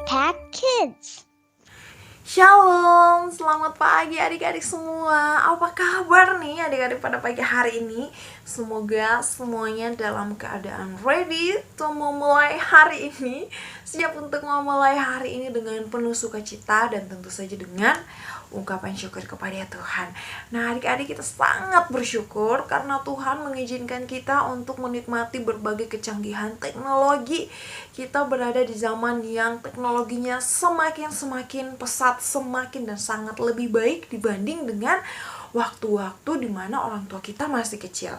Pack Kids. Shalom, selamat pagi adik-adik semua. Apa kabar nih adik-adik pada pagi hari ini? Semoga semuanya dalam keadaan ready untuk memulai hari ini. Siap untuk memulai hari ini dengan penuh sukacita dan tentu saja dengan ungkapan syukur kepada Tuhan. Nah adik-adik, kita sangat bersyukur karena Tuhan mengizinkan kita untuk menikmati berbagai kecanggihan teknologi. Kita berada di zaman yang teknologinya semakin pesat, semakin dan sangat lebih baik dibanding dengan waktu-waktu di mana orang tua kita masih kecil.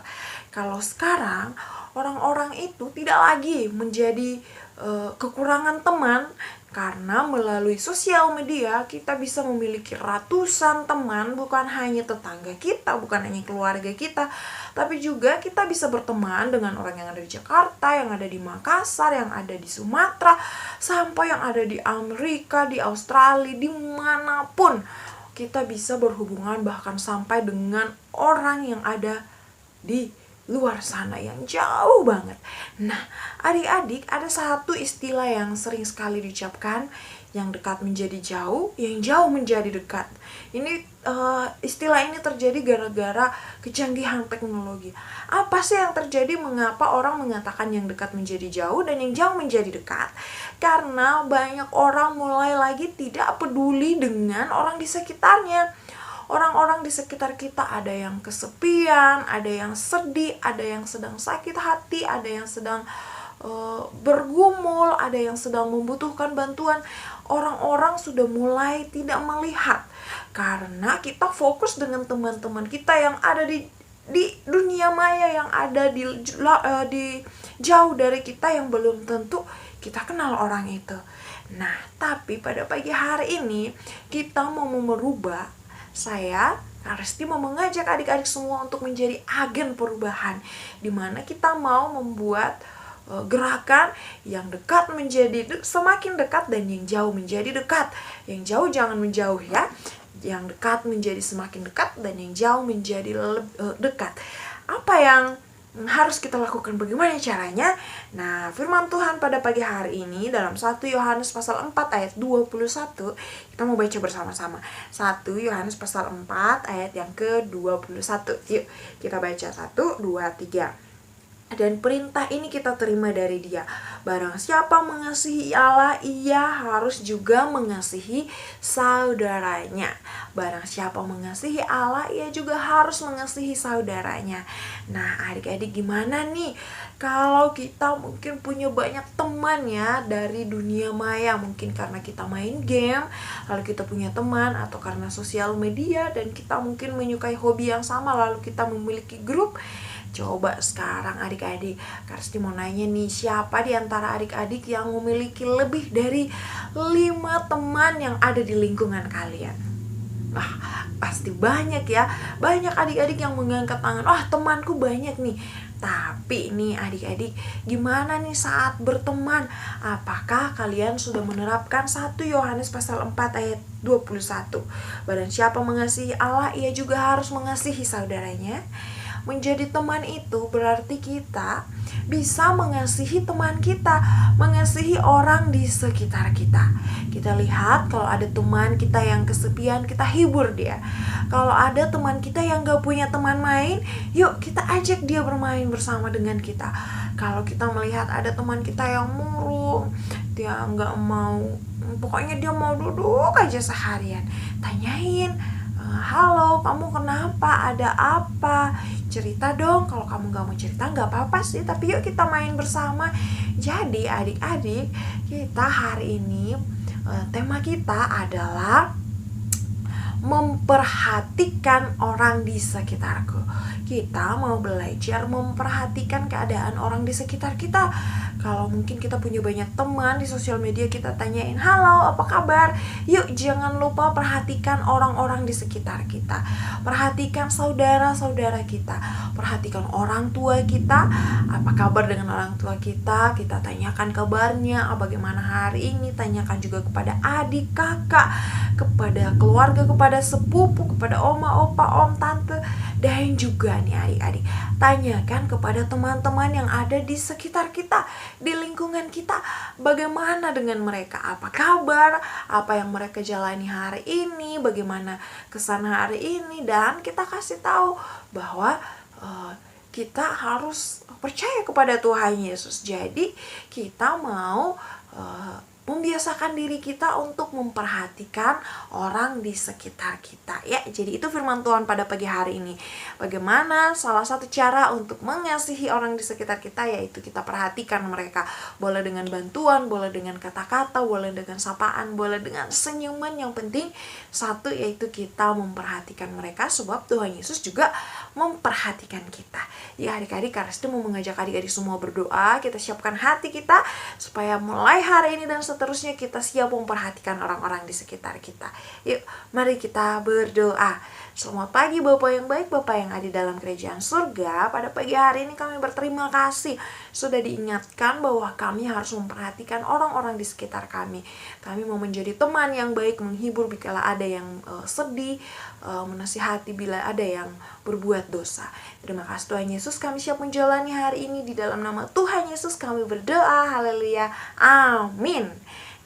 Kalau sekarang orang-orang itu tidak lagi menjadi kekurangan teman, karena melalui sosial media kita bisa memiliki ratusan teman, bukan hanya tetangga kita, bukan hanya keluarga kita, tapi juga kita bisa berteman dengan orang yang ada di Jakarta, yang ada di Makassar, yang ada di Sumatera, sampai yang ada di Amerika, di Australia, dimanapun kita bisa berhubungan, bahkan sampai dengan orang yang ada di luar sana yang jauh banget. Nah, adik-adik, ada satu istilah yang sering sekali diucapkan, yang dekat menjadi jauh, yang jauh menjadi dekat. Ini istilah ini terjadi gara-gara kecanggihan teknologi. Apa sih yang terjadi? Mengapa orang mengatakan yang dekat menjadi jauh dan yang jauh menjadi dekat? Karena banyak orang mulai lagi tidak peduli dengan orang di sekitarnya. Orang-orang di sekitar kita ada yang kesepian, ada yang sedih, ada yang sedang sakit hati, ada yang sedang bergumul, ada yang sedang membutuhkan bantuan. Orang-orang sudah mulai tidak melihat karena kita fokus dengan teman-teman kita yang ada di dunia maya, yang ada di jauh dari kita, yang belum tentu kita kenal orang itu. Nah, tapi pada pagi hari ini kita mau merubah. Saya, Resti, mau mengajak adik-adik semua untuk menjadi agen perubahan, di mana kita mau membuat gerakan yang dekat menjadi semakin dekat dan yang jauh menjadi dekat. Yang jauh jangan menjauh ya, yang dekat menjadi semakin dekat dan yang jauh menjadi dekat. Apa yang harus kita lakukan, bagaimana caranya? Nah, firman Tuhan pada pagi hari ini dalam 1 Yohanes pasal 4 ayat 21, kita mau baca bersama-sama. 1 Yohanes pasal 4 ayat yang ke-21. Yuk, kita baca 1, 2, 3. Dan perintah ini kita terima dari Dia. Barang siapa mengasihi Allah, ia harus juga mengasihi saudaranya. Barang siapa mengasihi Allah, ia juga harus mengasihi saudaranya. Nah, adik-adik, gimana nih kalau kita mungkin punya banyak teman ya dari dunia maya, mungkin karena kita main game, lalu kita punya teman, atau karena sosial media dan kita mungkin menyukai hobi yang sama, lalu kita memiliki grup. Coba sekarang adik-adik, Karsti mau nanya nih, siapa di antara adik-adik yang memiliki lebih dari 5 teman yang ada di lingkungan kalian? Pasti banyak ya. Banyak adik-adik yang mengangkat tangan, temanku banyak nih. Tapi nih adik-adik, gimana nih saat berteman? Apakah kalian sudah menerapkan 1 Yohanes pasal 4 ayat 21? Barang siapa mengasihi Allah, ia juga harus mengasihi saudaranya. Menjadi teman itu berarti kita bisa mengasihi teman kita, mengasihi orang di sekitar kita. Kita lihat kalau ada teman kita yang kesepian, kita hibur dia. Kalau ada teman kita yang gak punya teman main, yuk kita ajak dia bermain bersama dengan kita. Kalau kita melihat ada teman kita yang murung, dia gak mau, pokoknya dia mau duduk aja seharian, tanyain, halo, kamu kenapa? Ada apa? Cerita dong. Kalau kamu gak mau cerita gak apa-apa sih, tapi yuk kita main bersama. Jadi adik-adik, kita hari ini tema kita adalah memperhatikan orang di sekitarku. Kita mau belajar memperhatikan keadaan orang di sekitar kita. Kalau mungkin kita punya banyak teman di sosial media, kita tanyain, halo, apa kabar? Yuk, jangan lupa perhatikan orang-orang di sekitar kita. Perhatikan saudara-saudara kita. Perhatikan orang tua kita. Apa kabar dengan orang tua kita? Kita tanyakan kabarnya, bagaimana hari ini. Tanyakan juga kepada adik, kakak, kepada keluarga, kepada sepupu, kepada oma, opa, om, tante. Dan juga nih adik-adik, tanyakan kepada teman-teman yang ada di sekitar kita, di lingkungan kita, bagaimana dengan mereka, apa kabar, apa yang mereka jalani hari ini, bagaimana kesan hari ini, dan kita kasih tahu bahwa kita harus percaya kepada Tuhan Yesus. Jadi kita mau membiasakan diri kita untuk memperhatikan orang di sekitar kita ya. Jadi itu firman Tuhan pada pagi hari ini. Bagaimana salah satu cara untuk mengasihi orang di sekitar kita, yaitu kita perhatikan mereka. Boleh dengan bantuan, boleh dengan kata-kata, boleh dengan sapaan, boleh dengan senyuman. Yang penting satu, yaitu kita memperhatikan mereka, sebab Tuhan Yesus juga memperhatikan kita. Ya adik-adik, Karesti mau mengajak adik-adik semua berdoa. Kita siapkan hati kita supaya mulai hari ini dan seterusnya kita siap memperhatikan orang-orang di sekitar kita. Yuk, mari kita berdoa. Selamat pagi Bapak yang baik, Bapak yang ada di dalam kerajaan surga. Pada pagi hari ini kami berterima kasih sudah diingatkan bahwa kami harus memperhatikan orang-orang di sekitar kami. Kami mau menjadi teman yang baik, menghibur bila ada yang sedih, menasihati bila ada yang berbuat dosa. Terima kasih Tuhan Yesus, kami siap menjalani hari ini. Di dalam nama Tuhan Yesus kami berdoa. Haleluya. Amin.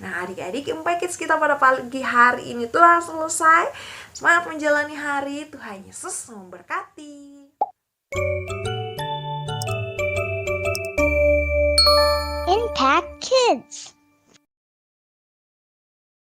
Nah adik-adik, Impact Kids kita pada pagi hari ini telah selesai. Semangat menjalani hari. Tuhan Yesus memberkati. Impact Kids.